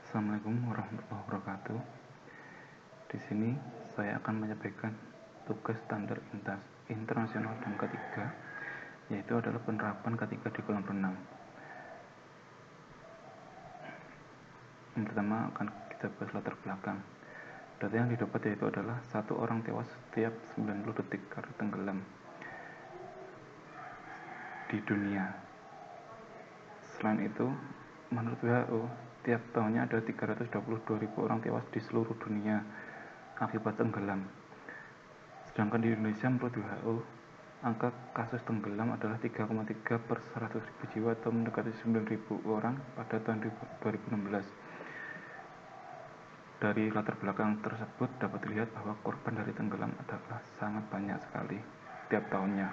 Assalamualaikum warahmatullahi wabarakatuh. Di sini saya akan menyampaikan tugas standar internasional dan ketiga, yaitu adalah penerapan ketiga di kolam renang. Yang pertama akan kita bahas latar belakang. Data yang didapat yaitu adalah 1 orang tewas setiap 90 detik karena tenggelam di dunia. Selain itu, menurut WHO, tiap tahunnya ada 322.000 orang tewas di seluruh dunia akibat tenggelam. Sedangkan di Indonesia menurut WHO, angka kasus tenggelam adalah 3,3 per 100.000 jiwa atau mendekati 9.000 orang pada tahun 2016. Dari latar belakang tersebut dapat dilihat bahwa korban dari tenggelam adalah sangat banyak sekali tiap tahunnya,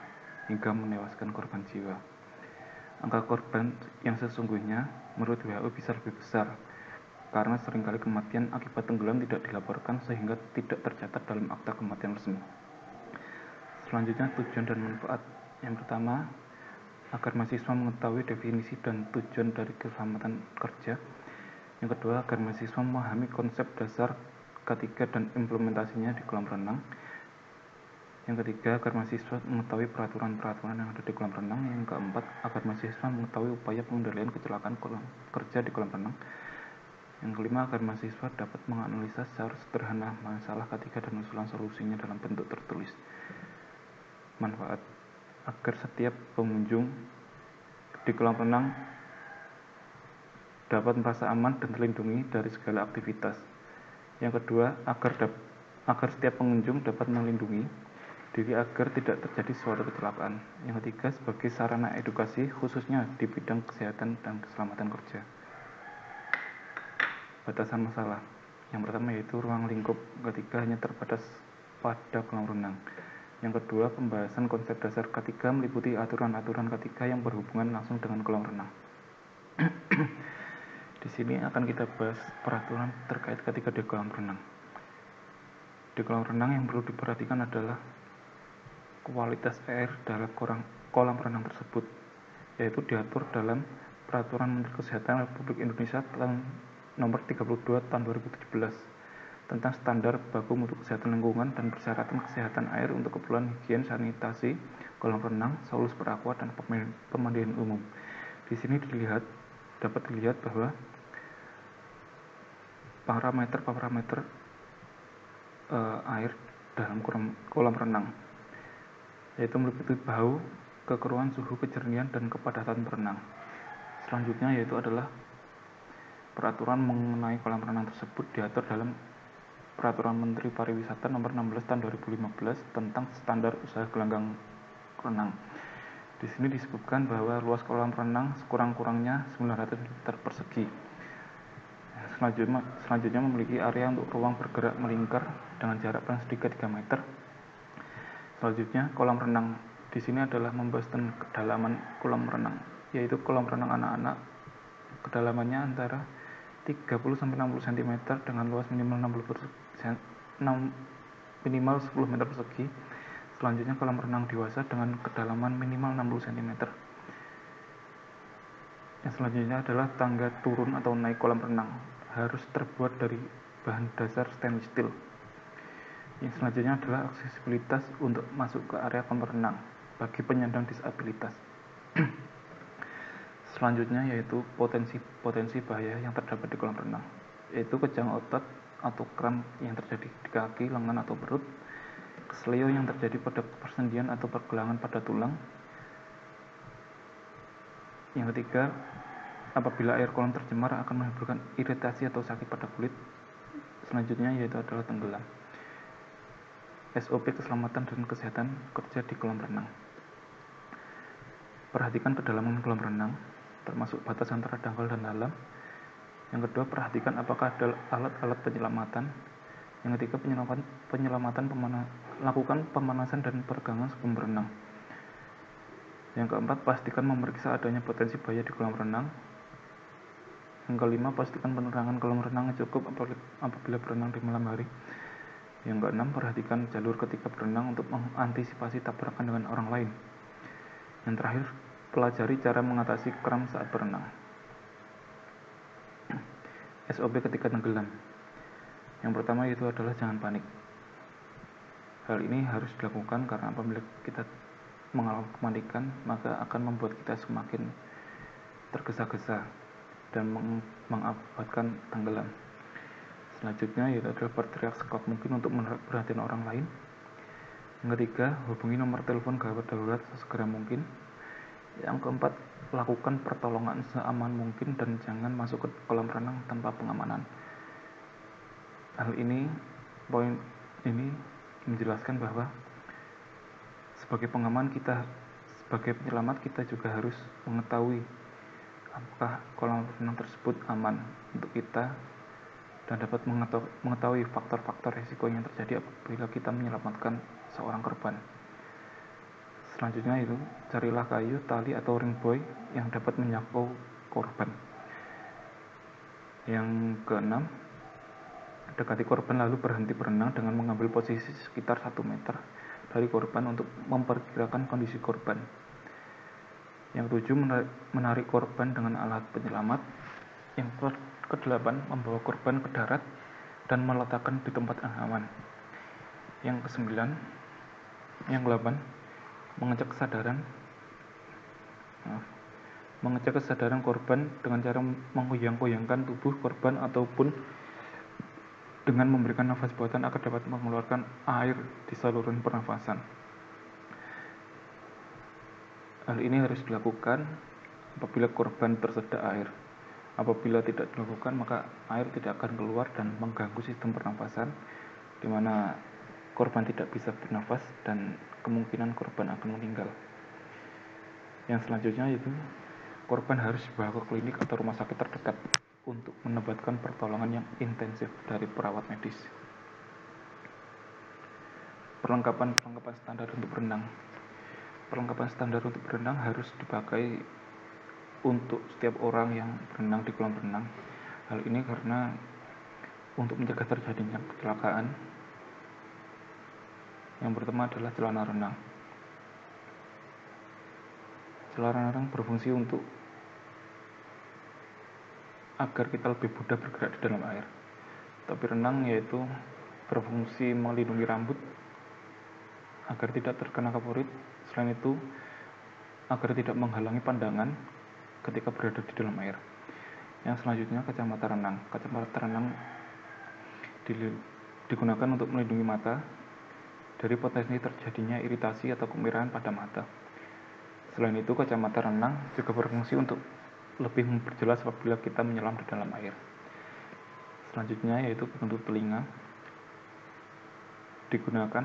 hingga menewaskan korban jiwa. Angka korban yang sesungguhnya menurut WHO bisa lebih besar, karena seringkali kematian akibat tenggelam tidak dilaporkan sehingga tidak tercatat dalam akta kematian resmi. Selanjutnya, tujuan dan manfaat. Yang pertama, agar mahasiswa mengetahui definisi dan tujuan dari keselamatan kerja. Yang kedua, agar mahasiswa memahami konsep dasar ketiga dan implementasinya di kolam renang. Yang ketiga, agar mahasiswa mengetahui peraturan-peraturan yang ada di kolam renang. Yang keempat, agar mahasiswa mengetahui upaya pengendalian kecelakaan kerja di kolam renang. Yang kelima, agar mahasiswa dapat menganalisa secara sederhana masalah ketiga dan usulan solusinya dalam bentuk tertulis. Manfaat, agar setiap pengunjung di kolam renang dapat merasa aman dan terlindungi dari segala aktivitas. Yang kedua, agar setiap pengunjung dapat melindungi diri agar tidak terjadi suatu kecelakaan. Yang ketiga, sebagai sarana edukasi khususnya di bidang kesehatan dan keselamatan kerja. Batasan masalah. Yang pertama yaitu ruang lingkup ketiga hanya terbatas pada kolam renang. Yang kedua, pembahasan konsep dasar ketiga meliputi aturan-aturan ketiga yang berhubungan langsung dengan kolam renang. Di sini akan kita bahas peraturan terkait ketiga di kolam renang. Di kolam renang yang perlu diperhatikan adalah kualitas air dalam kolam renang tersebut, yaitu diatur dalam Peraturan Menteri Kesehatan Republik Indonesia Nomor 32 Tahun 2017 tentang standar baku mutu kesehatan lingkungan dan persyaratan kesehatan air untuk keperluan higien sanitasi kolam renang, saulus perakwa dan pemandian umum. Di sini dapat dilihat bahwa parameter air dalam kolam renang, yaitu meliputi bau, kekeruan, suhu, kejernihan, dan kepadatan berenang. Selanjutnya yaitu adalah peraturan mengenai kolam renang tersebut diatur dalam Peraturan Menteri Pariwisata Nomor 16 Tahun 2015 tentang standar usaha gelanggang renang. Di sini disebutkan bahwa luas kolam renang sekurang-kurangnya 900 meter persegi. Selanjutnya memiliki area untuk ruang bergerak melingkar dengan jarak paling sedikit 3 meter. Selanjutnya, kolam renang di sini adalah membahas tentang kedalaman kolam renang, yaitu kolam renang anak-anak kedalamannya antara 30-60 cm dengan luas minimal 10 meter persegi. Selanjutnya, kolam renang dewasa dengan kedalaman minimal 60 cm. Yang selanjutnya adalah tangga turun atau naik kolam renang harus terbuat dari bahan dasar stainless steel. Yang selanjutnya adalah aksesibilitas untuk masuk ke area kolam renang bagi penyandang disabilitas. Selanjutnya yaitu potensi bahaya yang terdapat di kolam renang, yaitu kejang otot atau kram yang terjadi di kaki, lengan atau perut, keselio yang terjadi pada persendian atau pergelangan pada tulang. Yang ketiga, apabila air kolam tercemar akan menimbulkan iritasi atau sakit pada kulit. Selanjutnya yaitu adalah tenggelam. SOP keselamatan dan kesehatan kerja di kolam renang. Perhatikan kedalaman kolam renang, termasuk batas antara dangkal dan dalam. Yang kedua, perhatikan apakah ada alat-alat penyelamatan. Yang ketiga, lakukan pemanasan dan peregangan sebelum berenang. Yang keempat, pastikan memeriksa adanya potensi bahaya di kolam renang. Yang kelima, pastikan penerangan kolam renang cukup apabila berenang di malam hari. Yang keenam, perhatikan jalur ketika berenang untuk mengantisipasi tabrakan dengan orang lain. Yang terakhir, pelajari cara mengatasi kram saat berenang. SOP ketika tenggelam. Yang pertama yaitu adalah jangan panik. Hal ini harus dilakukan karena apabila kita mengalami kepanikan, maka akan membuat kita semakin tergesa-gesa dan mengakibatkan tenggelam. Selanjutnya yaitu adalah berteriak sekuat mungkin untuk menarik perhatian orang lain. Yang ketiga, hubungi nomor telepon gawat darurat sesegera mungkin. Yang keempat, lakukan pertolongan seaman mungkin dan jangan masuk ke kolam renang tanpa pengamanan. Poin ini menjelaskan bahwa sebagai pengaman kita, sebagai penyelamat kita juga harus mengetahui apakah kolam renang tersebut aman untuk kita dan dapat mengetahui faktor-faktor risiko yang terjadi apabila kita menyelamatkan seorang korban. Selanjutnya itu, carilah kayu, tali, atau ring buoy yang dapat menjangkau korban. Yang keenam, dekati korban lalu berhenti berenang dengan mengambil posisi sekitar 1 meter dari korban untuk memperkirakan kondisi korban. Yang ketujuh, menarik korban dengan alat penyelamat. Yang kedelapan, membawa korban ke darat dan meletakkan di tempat yang aman. Yang ke-8, mengecek kesadaran korban dengan cara menggoyang-goyangkan tubuh korban ataupun dengan memberikan nafas buatan agar dapat mengeluarkan air di saluran pernafasan. Hal ini harus dilakukan apabila korban tersedak air. Apabila tidak dilakukan, maka air tidak akan keluar dan mengganggu sistem pernafasan, di mana korban tidak bisa bernafas dan kemungkinan korban akan meninggal. Yang selanjutnya yaitu korban harus dibawa ke klinik atau rumah sakit terdekat untuk mendapatkan pertolongan yang intensif dari perawat medis. Perlengkapan standar untuk berenang. Perlengkapan standar untuk berenang harus dipakai untuk setiap orang yang berenang di kolam renang. Hal ini karena untuk mencegah terjadinya kecelakaan. Yang pertama adalah celana renang. Celana renang berfungsi untuk agar kita lebih mudah bergerak di dalam air. Topi renang yaitu berfungsi melindungi rambut agar tidak terkena kaporit. Selain itu, agar tidak menghalangi pandangan ketika berada di dalam air. Yang selanjutnya, kacamata renang. Kacamata renang digunakan untuk melindungi mata dari potensi terjadinya iritasi atau kemerahan pada mata. Selain itu, kacamata renang juga berfungsi untuk lebih memperjelas apabila kita menyelam di dalam air. Selanjutnya yaitu penutup telinga, digunakan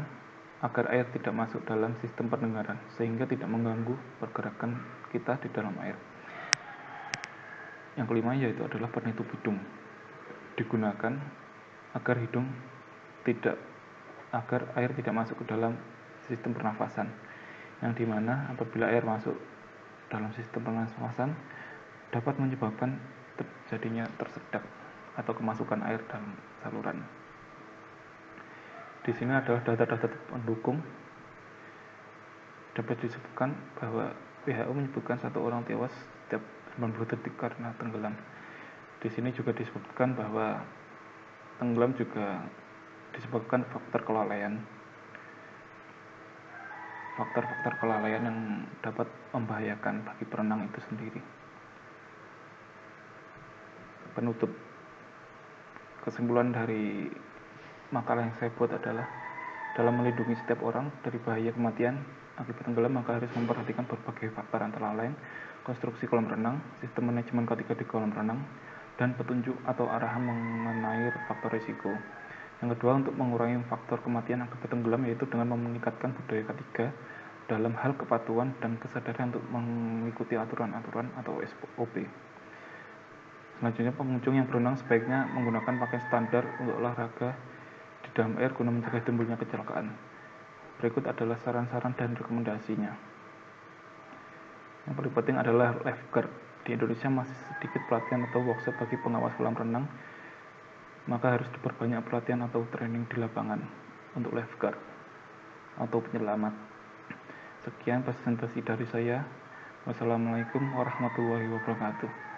agar air tidak masuk dalam sistem pendengaran sehingga tidak mengganggu pergerakan kita di dalam air. Yang kelima yaitu adalah penutup hidung, digunakan agar air tidak masuk ke dalam sistem pernafasan, yang dimana apabila air masuk dalam sistem pernafasan dapat menyebabkan terjadinya tersedak atau kemasukan air dalam saluran. Di sini adalah data-data pendukung. Dapat disebutkan bahwa WHO menyebutkan 1 orang tewas setiap 90 detik karena tenggelam. Di sini juga disebutkan bahwa tenggelam juga disebabkan faktor-faktor kelalaian yang dapat membahayakan bagi perenang itu sendiri. Penutup, kesimpulan dari makalah yang saya buat adalah dalam melindungi setiap orang dari bahaya kematian akibat tenggelam, maka harus memperhatikan berbagai faktor antara lain konstruksi kolam renang, sistem manajemen ketiga di kolam renang, dan petunjuk atau arahan mengenai faktor risiko. Yang kedua, untuk mengurangi faktor kematian akibat tenggelam yaitu dengan meningkatkan budaya ketiga dalam hal kepatuhan dan kesadaran untuk mengikuti aturan-aturan atau SOP. Selanjutnya, pengunjung yang berenang sebaiknya menggunakan pakaian standar untuk olahraga di dalam air guna mencegah timbulnya kecelakaan. Berikut adalah saran-saran dan rekomendasinya. Yang paling penting adalah lifeguard. Di Indonesia masih sedikit pelatihan atau workshop bagi pengawas kolam renang, maka harus diperbanyak pelatihan atau training di lapangan untuk lifeguard atau penyelamat. Sekian presentasi dari saya. Wassalamualaikum warahmatullahi wabarakatuh.